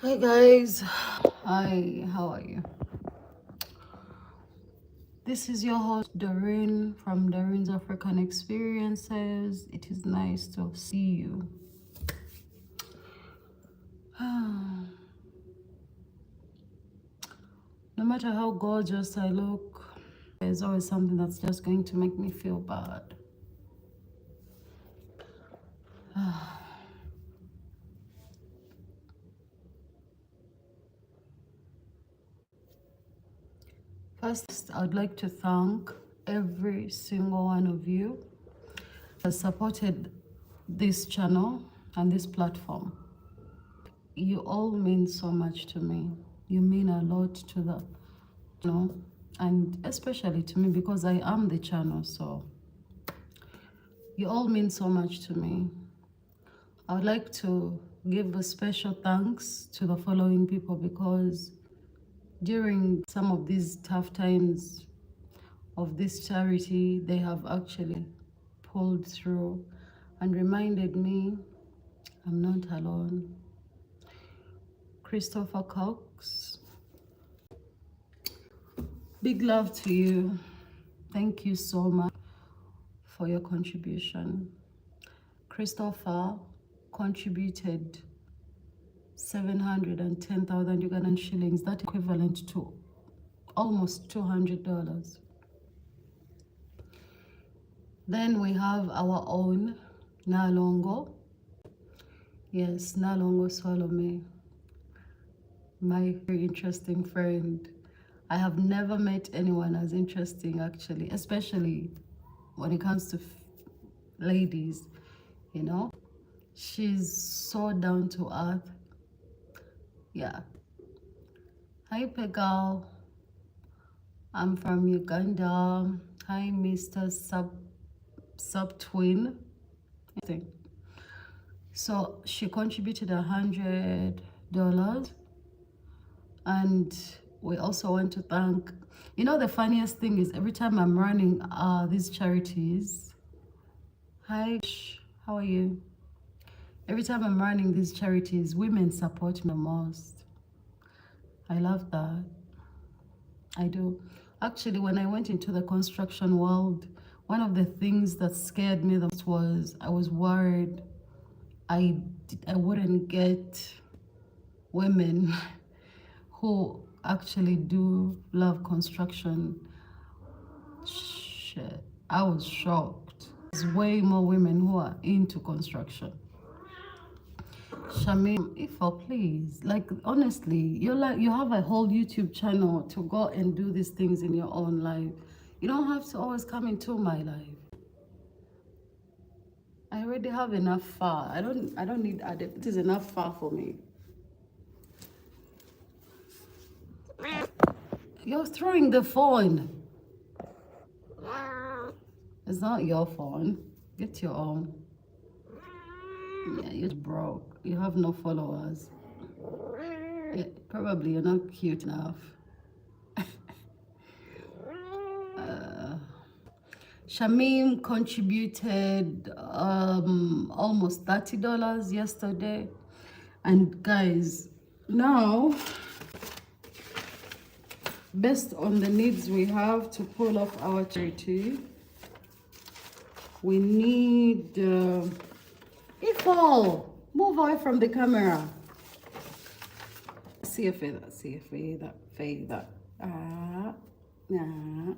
Hi guys, hi, how are you? This is your host Doreen from Doreen's African Experiences. It is nice to see you. No matter how gorgeous I look, there's always something that's just going to make me feel bad. First, I'd like to thank every single one of you that supported this channel and this platform. You all mean so much to me. You mean a lot to the channel, and especially to me because I am the channel. So you all mean so much to me. I would like to give a special thanks to the following people because during some of these tough times of this charity, they have actually pulled through and reminded me I'm not alone. Christopher Cox, big love to you. Thank you so much for your contribution. Christopher contributed 710,000 Ugandan shillings, that equivalent to almost $200. Then we have our own Nalongo. Yes, Nalongo Salome, my very interesting friend. I have never met anyone as interesting, actually, especially when it comes to ladies, you know. She's so down to earth. Yeah. Hi, Pegal. I'm from Uganda. Hi, Mr. Sub Twin. So she contributed $100, and we also want to thank, you know, the funniest thing is every time I'm running these charities. Hi, how are you? Every time I'm running these charities, women support me the most. I love that. I do. Actually, when I went into the construction world, one of the things that scared me the most was I was worried I wouldn't get women who actually do love construction. Shit, I was shocked. There's way more women who are into construction. Shamim, please, like, honestly, you have a whole YouTube channel to go and do these things in your own life. You don't have to always come into my life. I already have enough far. I don't need added. It is enough far for me. You're throwing the phone. It's not your phone. Get your own. Yeah, you're broke. You have no followers. Yeah, probably you're not cute enough. Shamim contributed almost $30 yesterday. And guys, now, based on the needs we have to pull off our charity, we need move away from the camera. See a feather, feather. Nah.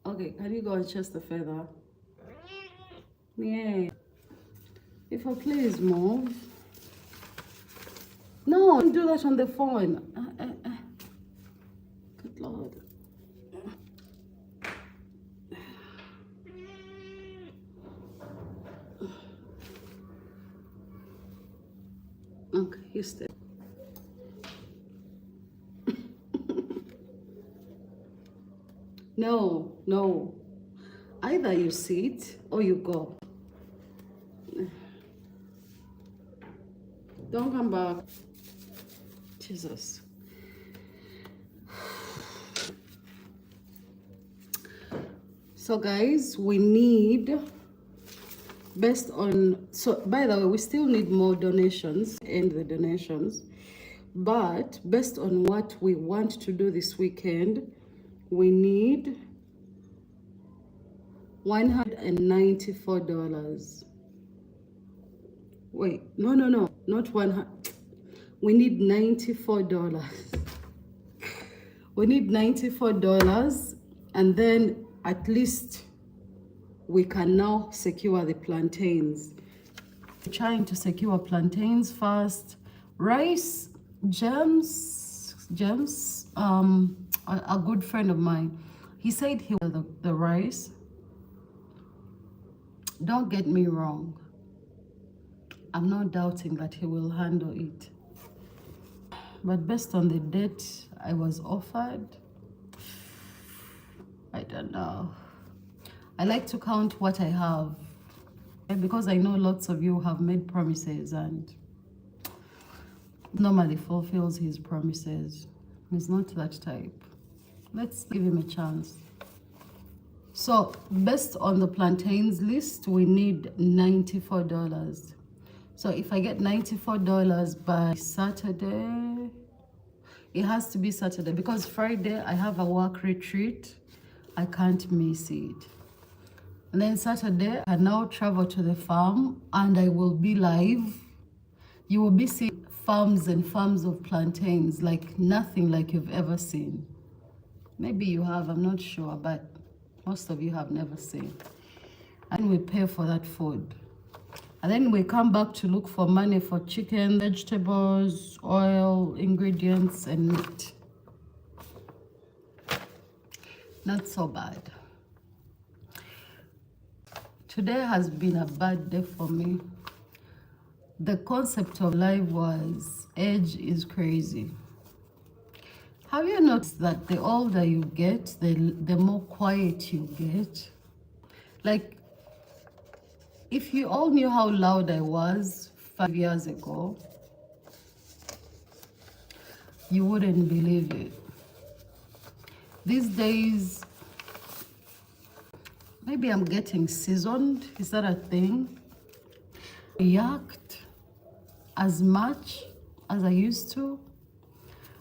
Okay, can you go and chase the feather? Yeah. Please move. No, don't do that on the phone. Good Lord. Okay, you stay. No. Either you sit or you go. Don't come back. Jesus. So guys, we need, based on, so by the way, we still need more donations and the donations. But based on what we want to do this weekend, we need $194. Wait, no, not 100. We need $94. We need $94, and then at least we can now secure the plantains. We're trying to secure plantains first. Rice, gems, a good friend of mine, he said he will the rice. Don't get me wrong, I'm not doubting that he will handle it, but based on the date I was offered, I don't know. I like to count what I have, because I know lots of you have made promises and normally fulfills his promises. He's not that type. Let's give him a chance. So based on the plantains list, we need $94. So if I get $94 by Saturday, it has to be Saturday, because Friday I have a work retreat. I can't miss it. And then Saturday, I now travel to the farm and I will be live. You will be seeing farms and farms of plantains like nothing like you've ever seen. Maybe you have, I'm not sure, but most of you have never seen. And we pay for that food. And then we come back to look for money for chicken, vegetables, oil, ingredients, and meat. Not so bad. Today has been a bad day for me. The concept of life was, age is crazy. Have you noticed that the older you get, the more quiet you get? Like, if you all knew how loud I was 5 years ago, you wouldn't believe it. These days, maybe I'm getting seasoned. Is that a thing? React as much as I used to.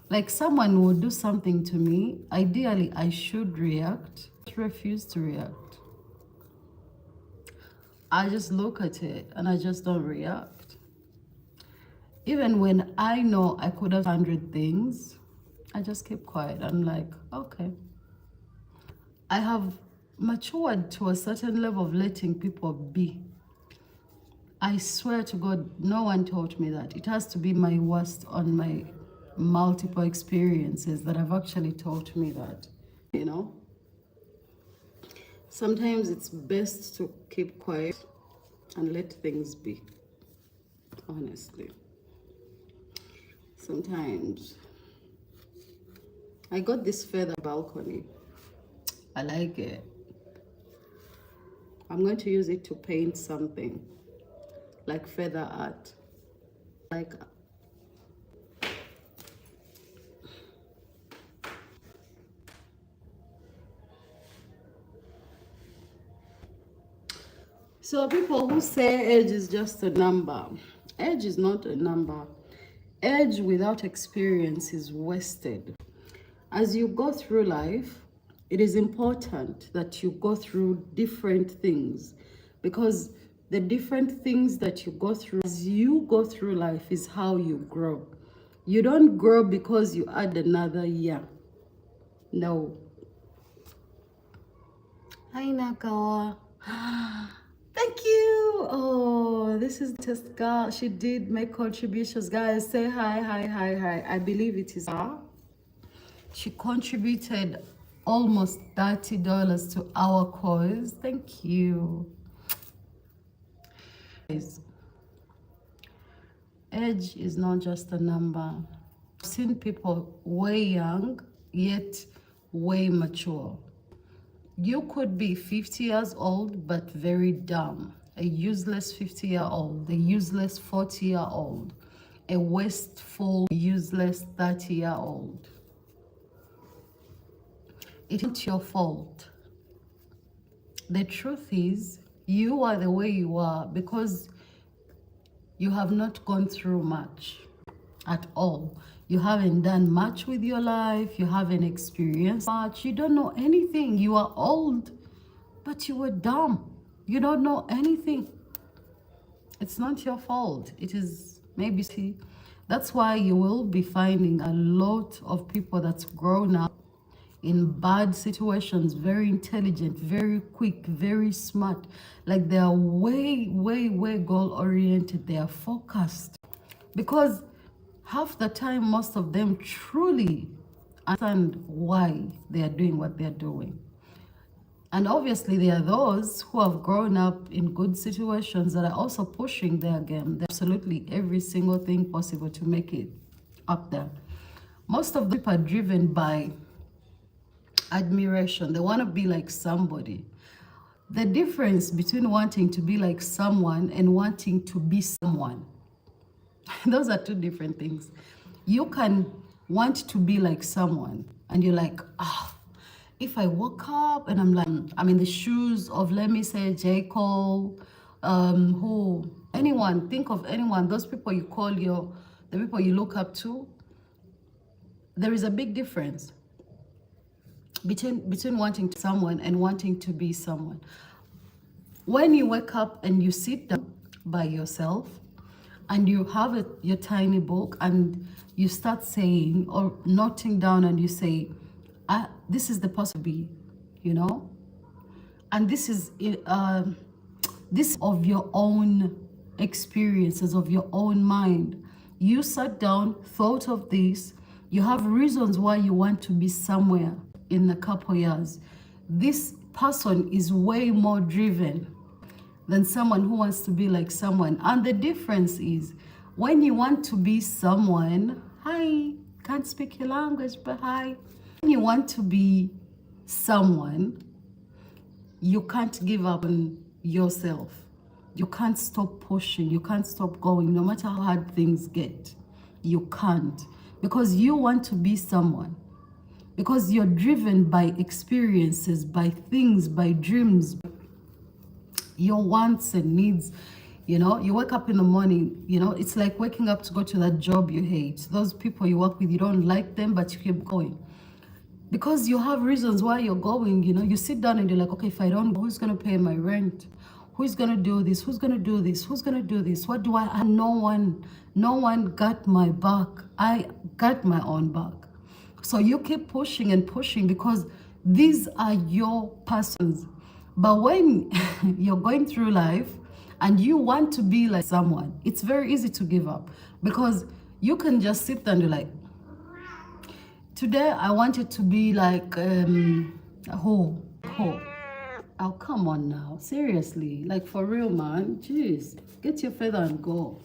Like, someone would do something to me. Ideally, I should react. I refuse to react. I just look at it and I just don't react. Even when I know I could have 100 things, I just keep quiet. I'm like, okay. I have matured to a certain level of letting people be. I swear to God, no one taught me that. It has to be my worst on my multiple experiences that have actually taught me that, you know? Sometimes it's best to keep quiet and let things be, honestly. Sometimes. I got this feather balcony. I like it. I'm going to use it to paint something, like feather art. Like, so people who say age is just a number, age is not a number. Age without experience is wasted. As you go through life, it is important that you go through different things, because the different things that you go through as you go through life is how you grow. You don't grow because you add another year. No. Hi, Nakawa. Thank you. Oh, this is just girl. She did make contributions. Guys, say hi, hi, hi, hi. I believe it is her. She contributed almost $30 to our cause. Thank you. Guys, age is not just a number. I've seen people way young, yet way mature. You could be 50 years old, but very dumb. A useless 50-year-old, a useless 40-year-old, a wasteful, useless 30-year-old. It isn't your fault. The truth is, you are the way you are because you have not gone through much at all. You haven't done much with your life. You haven't experienced much. You don't know anything. You are old, but you were dumb. You don't know anything. It's not your fault. It is maybe. That's why you will be finding a lot of people that's grown up in bad situations, very intelligent, very quick, very smart. Like they are way, way, way goal oriented. They are focused. Because half the time, most of them truly understand why they are doing what they are doing. And obviously, there are those who have grown up in good situations that are also pushing their game. They're absolutely every single thing possible to make it up there. Most of the people are driven by admiration. They want to be like somebody. The difference between wanting to be like someone and wanting to be someone, those are two different things. You can want to be like someone and you're like, if I woke up and I'm like, I'm in the shoes of, let me say, J. Cole, anyone, think of anyone, those people you call the people you look up to. There is a big difference between wanting to be someone and wanting to be someone. When you wake up and you sit down by yourself and you have your tiny book and you start saying or noting down and you say, this is the possibility, and this is this of your own experiences, of your own mind. You sat down, thought of this, you have reasons why you want to be somewhere in a couple years. This person is way more driven than someone who wants to be like someone. And the difference is, when you want to be someone, hi, can't speak your language, but hi. When you want to be someone, you can't give up on yourself. You can't stop pushing. You can't stop going. No matter how hard things get, you can't. Because you want to be someone. Because you're driven by experiences, by things, by dreams, your wants and needs. You wake up in the morning, it's like waking up to go to that job you hate. Those people you work with, you don't like them, but you keep going. Because you have reasons why you're going, you sit down and you're like, okay, if I don't go, who's going to pay my rent? Who's going to do this? Who's going to do this? Who's going to do this? What do I? And no one got my back. I got my own back. So you keep pushing and pushing because these are your persons. But when you're going through life and you want to be like someone, it's very easy to give up because you can just sit there and you're like, today I wanted to be like oh, come on now, seriously, like for real, man. Jeez, get your feather and go.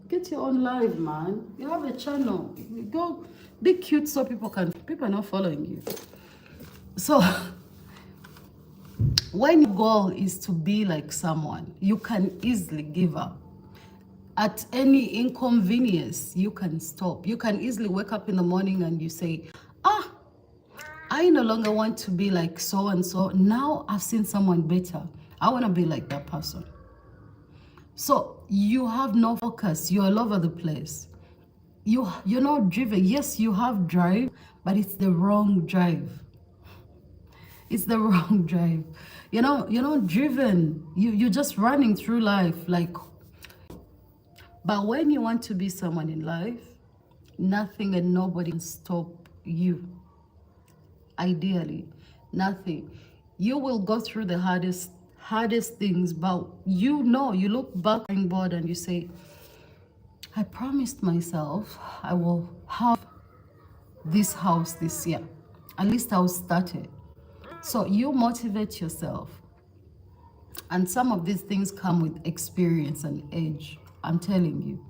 Get your own life, man. You have a channel. Go be cute so people are not following you. So when your goal is to be like someone, you can easily give up. At any inconvenience, you can stop. You can easily wake up in the morning and you say, I no longer want to be like so and so. Now I've seen someone better. I want to be like that person. So you have no focus. You're all over the place. You're not driven. Yes, you have drive, but it's the wrong drive. It's the wrong drive. You're not driven. You're just running through life like. But when you want to be someone in life, nothing and nobody can stop you. Ideally, nothing. You will go through the hardest things, but you look back on board and you say, I promised myself I will have this house this year. At least I'll start it. So you motivate yourself. And some of these things come with experience and age. I'm telling you,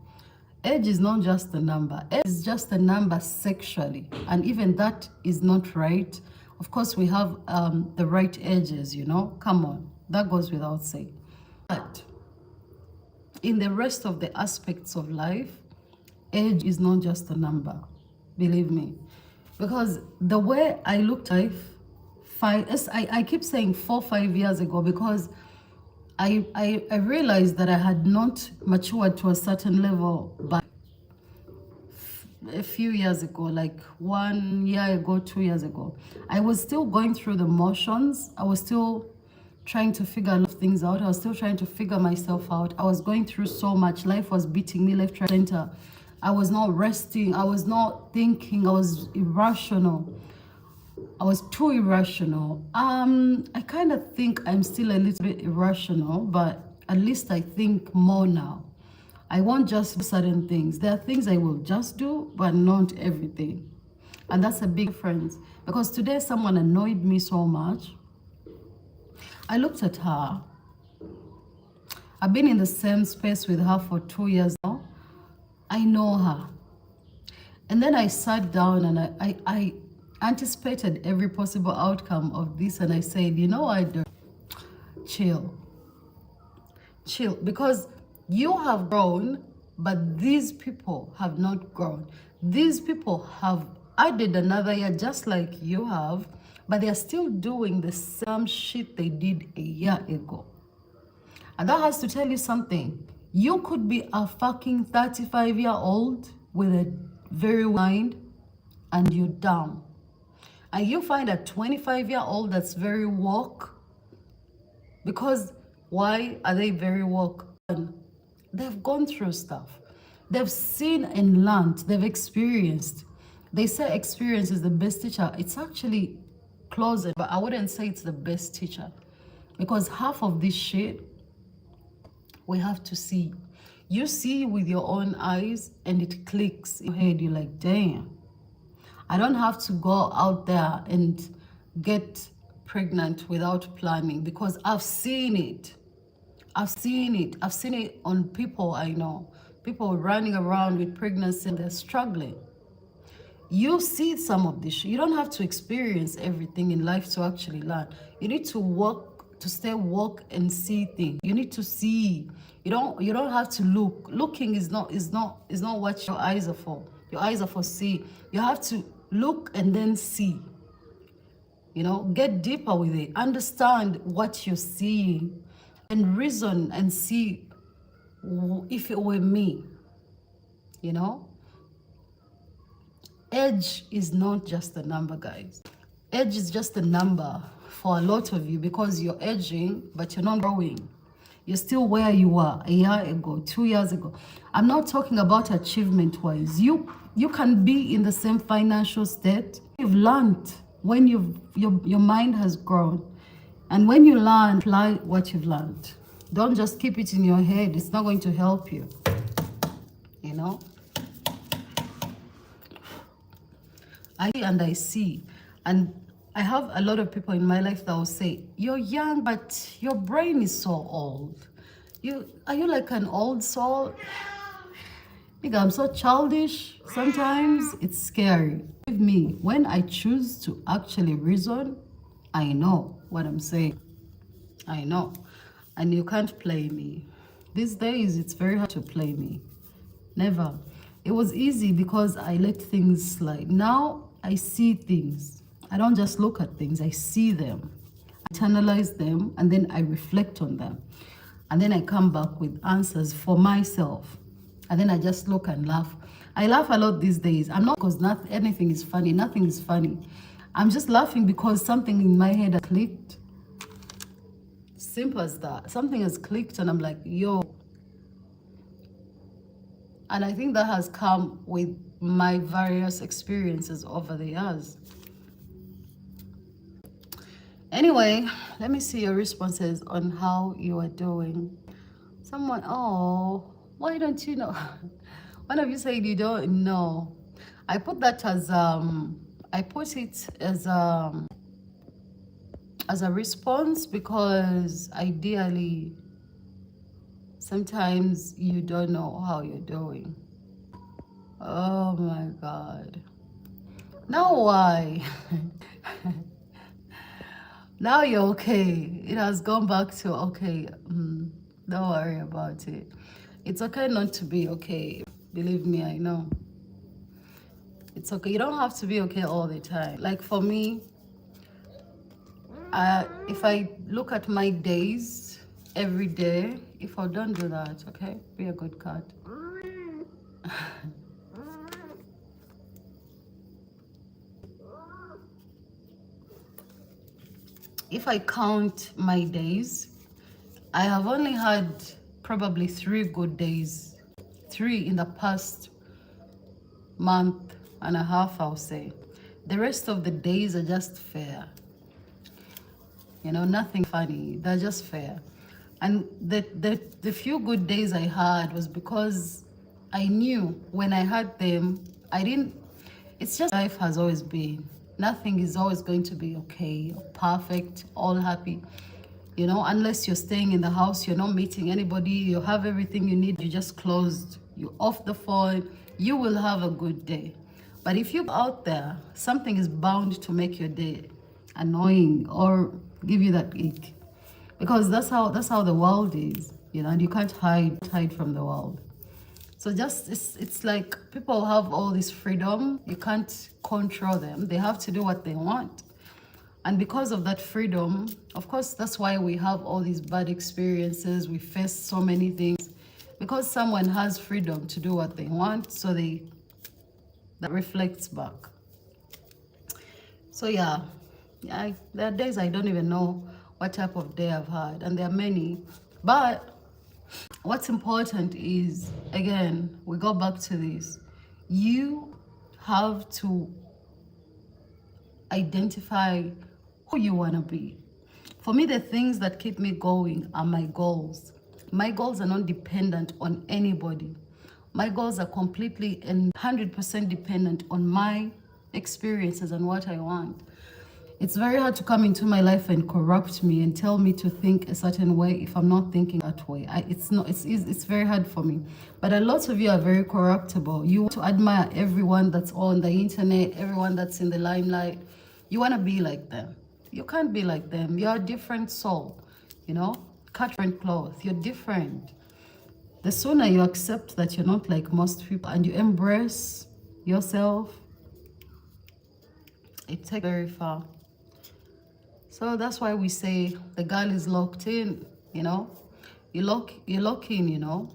age is not just a number. Age is just a number sexually, and even that is not right. Of course, we have the right ages, Come on, that goes without saying. But in the rest of the aspects of life, age is not just a number. Believe me, because the way I looked at life, I keep saying 4-5 years ago because I realized that I had not matured to a certain level by a few years ago, like 1 year ago, 2 years ago. I was still going through the motions. I was still trying to figure a lot of things out. I was still trying to figure myself out. I was going through so much. Life was beating me left, right, center. I was not resting. I was not thinking. I was irrational. I was too irrational. I kind of think I'm still a little bit irrational, but at least I think more now. I won't just do certain things. There are things I will just do, but not everything. And that's a big difference. Because today someone annoyed me so much. I looked at her. I've been in the same space with her for 2 years now. I know her. And then I sat down and I anticipated every possible outcome of this, and I said, you know what, chill. Because you have grown, but these people have not grown. These people have added another year just like you have, but they are still doing the same shit they did a year ago. And that has to tell you something. You could be a fucking 35-year-old with a very mind and you're down. And you find a 25-year-old that's very woke. Because why are they very woke? They've gone through stuff. They've seen and learned. They've experienced. They say experience is the best teacher. It's actually closer, but I wouldn't say it's the best teacher. Because half of this shit, we have to see. You see with your own eyes and it clicks in your head. You're like, damn. I don't have to go out there and get pregnant without planning because I've seen it. I've seen it. I've seen it on people I know. People running around with pregnancy and they're struggling. You see some of this. You don't have to experience everything in life to actually learn. You need to work, to stay woke and see things. You need to see. You don't have to look. Looking is not what your eyes are for. Your eyes are for see. You have to look and then see. You know, get deeper with it. Understand what you're seeing and reason and see if it were me. You know? Age is not just a number, guys. Age is just a number for a lot of you because you're aging, but you're not growing. You're still where you were a year ago, 2 years ago. I'm not talking about achievement-wise. You can be in the same financial state. You've learned when your mind has grown. And when you learn, apply what you've learned. Don't just keep it in your head. It's not going to help you. You know? I see. And I have a lot of people in my life that will say, you're young, but your brain is so old. Are you like an old soul? I'm so childish. Sometimes it's scary. With me, when I choose to actually reason, I know what I'm saying. I know. And you can't play me. These days, it's very hard to play me. Never. It was easy because I let things slide. Now, I see things. I don't just look at things. I see them. I internalize them, and then I reflect on them. And then I come back with answers for myself. And then I just look and laugh. I laugh a lot these days. I'm not because anything is funny. Nothing is funny. I'm just laughing because something in my head has clicked. Simple as that. Something has clicked and I'm like, yo. And I think that has come with my various experiences over the years. Anyway, let me see your responses on how you are doing. Someone, oh, why don't you know? One of you said you don't know. I put that as I put it as a response because ideally sometimes you don't know how you're doing. Oh my God. Now why? Now you're okay. It has gone back to okay. Don't worry about it. It's okay not to be okay. Believe me, I know. It's okay. You don't have to be okay all the time. Like for me, if I look at my days, every day. If I don't do that, okay, be a good cat. If I count my days, I have only had probably 3 good days, 3 in the past month and a half, I'll say. The rest of the days are just fair. You know, nothing funny. They're just fair. And the few good days I had was because I knew when I had them, I didn't, it's just life has always been. Nothing is always going to be okay, perfect, all happy. You know, unless you're staying in the house, you're not meeting anybody, you have everything you need, you just closed, you off the phone, you will have a good day. But if you're out there, something is bound to make your day annoying or give you that ache. Because that's how the world is, you know, and you can't hide from the world. So just it's like people have all this freedom, you can't control them. They have to do what they want. And because of that freedom, of course, that's why we have all these bad experiences. We face so many things because someone has freedom to do what they want. So that reflects back. So yeah, there are days I don't even know what type of day I've had, and there are many. But what's important is, again, we go back to this. You have to identify who you want to be. For me, the things that keep me going are my goals. My goals are not dependent on anybody. My goals are completely and 100% dependent on my experiences and what I want. It's very hard to come into my life and corrupt me and tell me to think a certain way if I'm not thinking that way. It's very hard for me. But a lot of you are very corruptible. You want to admire everyone that's on the internet, everyone that's in the limelight. You want to be like them. You can't be like them. You're a different soul, you know? Cut different clothes. You're different. The sooner you accept that you're not like most people and you embrace yourself, it takes very far. So that's why we say the girl is locked in, you know? You lock in, you know?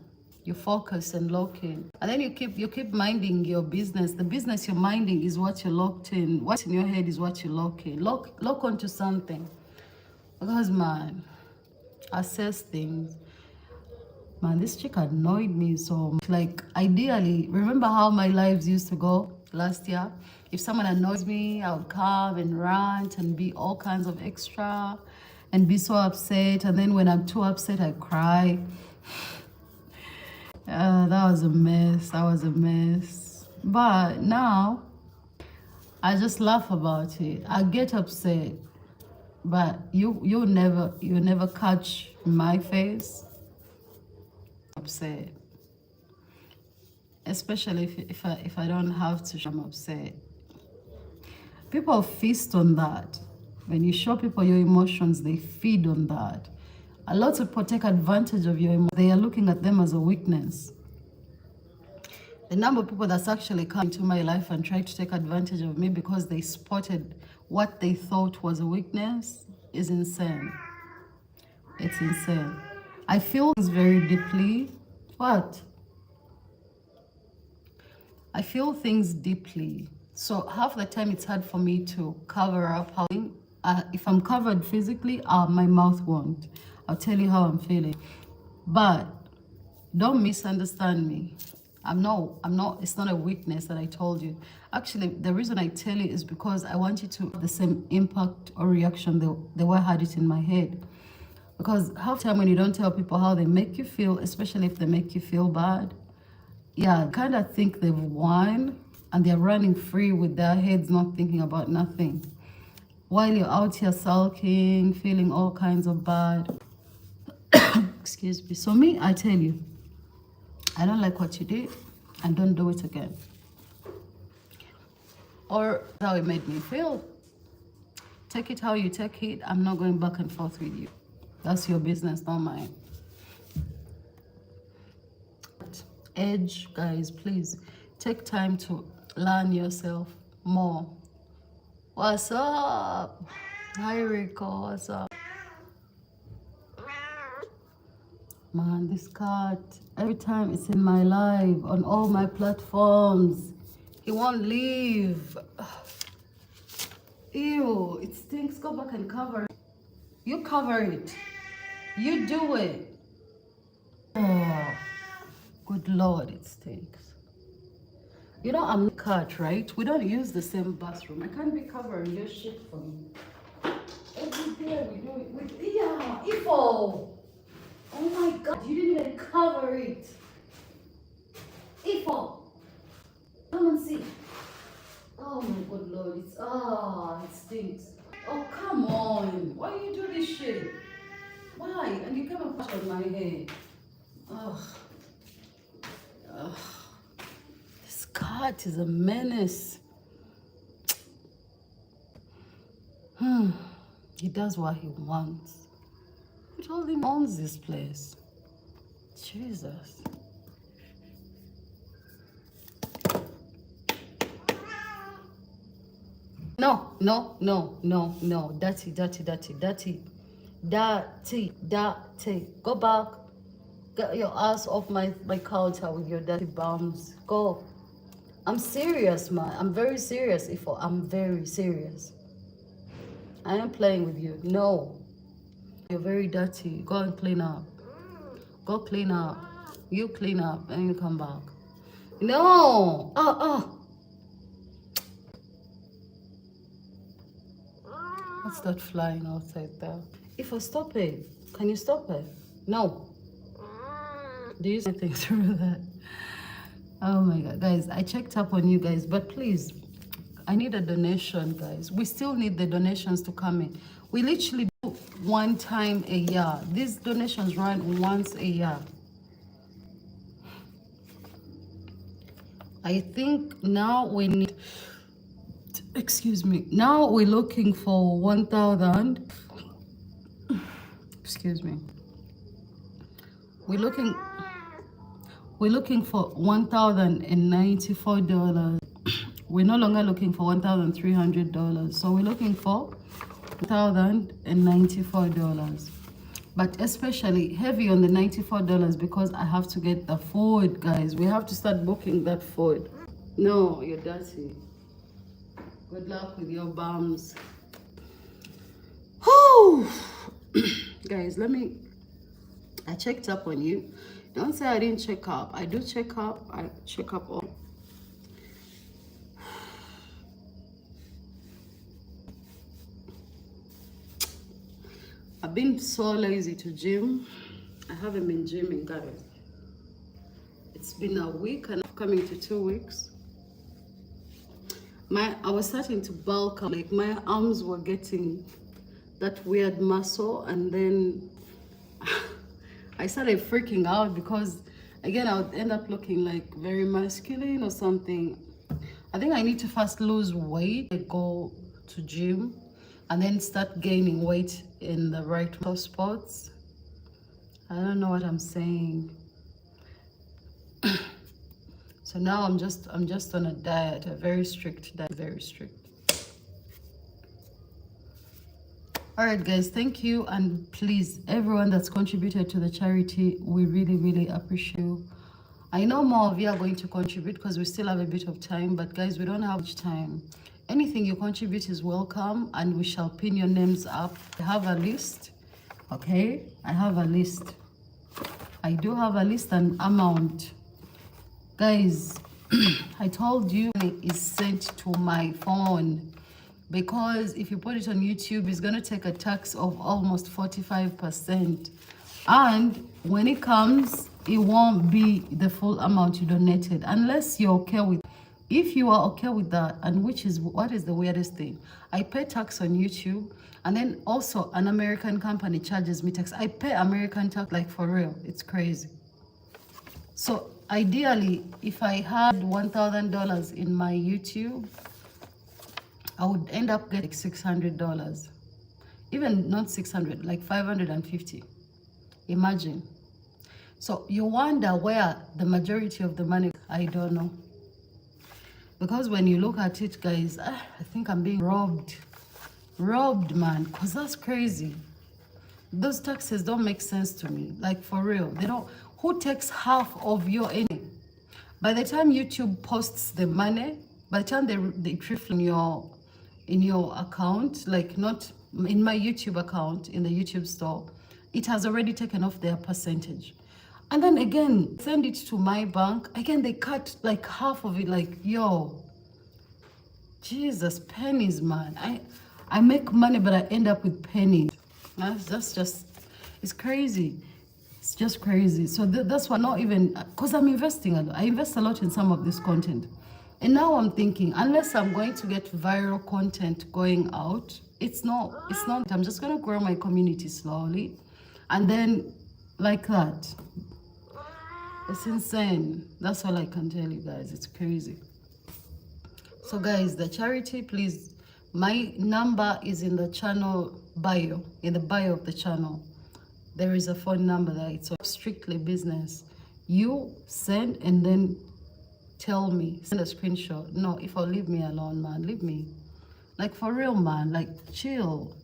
You focus and lock in. And then you keep minding your business. The business you're minding is what you're locked in. What's in your head is what you lock in. Lock onto something. Because man, assess things. Man, this chick annoyed me so much. Like, ideally, remember how my lives used to go last year? If someone annoys me, I would come and rant and be all kinds of extra and be so upset. And then when I'm too upset, I cry. That was a mess. That was a mess. But now, I just laugh about it. I get upset, but you never catch my face upset. Especially if I don't have to show I'm upset. People feast on that. When you show people your emotions, they feed on that. A lot of people take advantage of your emotions. They are looking at them as a weakness. The number of people that's actually come into my life and try to take advantage of me because they spotted what they thought was a weakness is insane. It's insane. I feel things very deeply. What? I feel things deeply. So half the time it's hard for me to cover up how if I'm covered physically, my mouth won't. I'll tell you how I'm feeling. But don't misunderstand me. I'm not, it's not a weakness that I told you. Actually, the reason I tell you is because I want you to have the same impact or reaction the way I had it in my head. Because half the time when you don't tell people how they make you feel, especially if they make you feel bad, yeah, kind of think they've won and they're running free with their heads not thinking about nothing. While you're out here sulking, feeling all kinds of bad. Excuse me. So me, I tell you, I don't like what you did and don't do it again. Or how it made me feel. Take it how you take it. I'm not going back and forth with you. That's your business, not mine. Edge, guys, please take time to learn yourself more. What's up? Hi, Rico. What's up? Man, this cat, every time it's in my live, on all my platforms, he won't leave. Ew, it stinks. Go back and cover it. You cover it. You do it. Oh, good Lord, it stinks. You know, I'm a cat, right? We don't use the same bathroom. I can't be covering your shit for me. Every day we do it with, yeah, Ifo. Oh my God, you didn't even cover it. Ifo, come and see. Oh my good Lord, it stinks. Oh, come on. Why you do this shit? Why? And you come and put on my head. Ugh. Ugh. This cat is a menace. He does what he wants. Who told him he owns this place? Jesus. No, no, no, no, no. Dirty, dirty, dirty, dirty. Dirty, dirty. Go back. Get your ass off my counter with your dirty bums. Go. I'm serious, man. I'm very serious, Ifo. I'm very serious. I am playing with you. No. You're very dirty. Go and clean up. Go clean up. You clean up and you come back. No. What's that flying outside there? Ifo, stop it. Can you stop it? No. Do you see anything through that? Oh my God, guys, I checked up on you guys, but please, I need a donation, guys. We still need the donations to come in. We literally do one time a year. These donations run once a year. I think now we need, excuse me, now we're looking for 1,000. Excuse me. We're looking for $1,094. We're no longer looking for $1,300. So we're looking for $1,094. But especially heavy on the $94 because I have to get the food, guys. We have to start booking that food. No, you're dirty. Good luck with your bums. Whew. Guys, I checked up on you. Don't say I didn't check up. I do check up. I check up all. I've been so lazy to gym. I haven't been gymming, guys. It's been a week and I'm coming to 2 weeks. I was starting to bulk up. Like my arms were getting that weird muscle, and then I started freaking out because again I would end up looking like very masculine or something. I think I need to first lose weight, like go to gym, and then start gaining weight in the right spots. I don't know what I'm saying. So now I'm just on a diet, a very strict diet, very strict. All right, guys, thank you. And please, everyone that's contributed to the charity, we really, really appreciate you. I know more of you are going to contribute because we still have a bit of time, but guys, we don't have much time. Anything you contribute is welcome, and we shall pin your names up. I have a list, okay? I have a list. I do have a list and amount. Guys, I told you it is sent to my phone, because if you put it on YouTube, it's going to take a tax of almost 45%. And when it comes, it won't be the full amount you donated, unless you're okay with. If you are okay with that, and what is the weirdest thing? I pay tax on YouTube, and then also an American company charges me tax. I pay American tax, like for real. It's crazy. So ideally, if I had $1,000 in my YouTube, I would end up getting $600. Even not 600, like 550. Imagine. So you wonder where the majority of the money, I don't know. Because when you look at it, guys, I think I'm being robbed. Robbed, man, because that's crazy. Those taxes don't make sense to me. Like, for real, they don't. Who takes half of your earning? By the time YouTube posts the money, by the time they reflect in your account, like not in my YouTube account, in the YouTube store, it has already taken off their percentage. And then again, send it to my bank. Again, they cut like half of it. Like, yo, Jesus, pennies, man. I make money, but I end up with pennies. That's just, it's crazy. It's just crazy. So that's why, not even, because I'm investing a lot. I invest a lot in some of this content. And now I'm thinking, unless I'm going to get viral content going out, it's not, I'm just going to grow my community slowly. And then like that. It's insane. That's all I can tell you guys. It's crazy. So guys, the charity, please, my number is in the channel bio, in the bio of the channel. There is a phone number there. It's strictly business. You send and then tell me, send a screenshot. No, if I'll leave me alone, man, leave me. Like, for real, man, like, chill.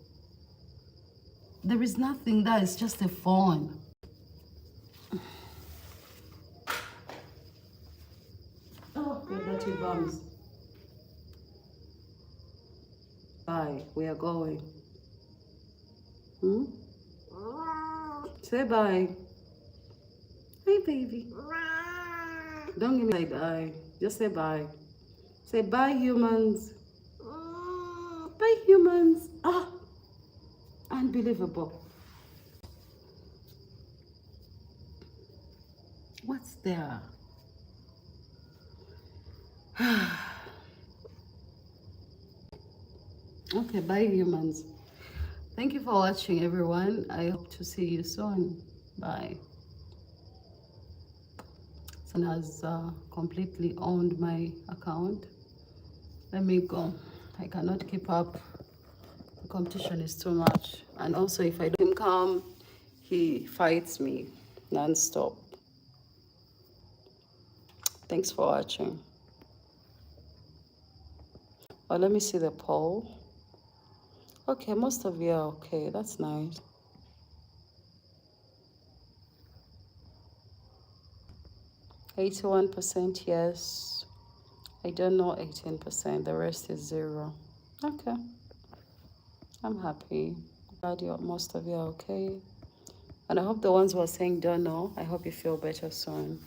There is nothing there. It's just a phone. Oh, your dirty bums. Bye. We are going. Say bye. Hey, baby. Don't give me side eye. Just say bye. Say bye, humans. Bye, humans. Ah, unbelievable. What's there? Okay, bye, humans. Thank you for watching, everyone. I hope to see you soon. Bye. Someone has completely owned my account. Let me go. I cannot keep up. The competition is too much. And also, if I don't come, he fights me non-stop. Thanks for watching. Oh, let me see the poll. Okay, most of you are okay. That's nice. %81% yes. I don't know, 18%. The rest is 0. Okay. I'm happy. Glad most of you are okay. And I hope the ones who are saying don't know, I hope you feel better soon.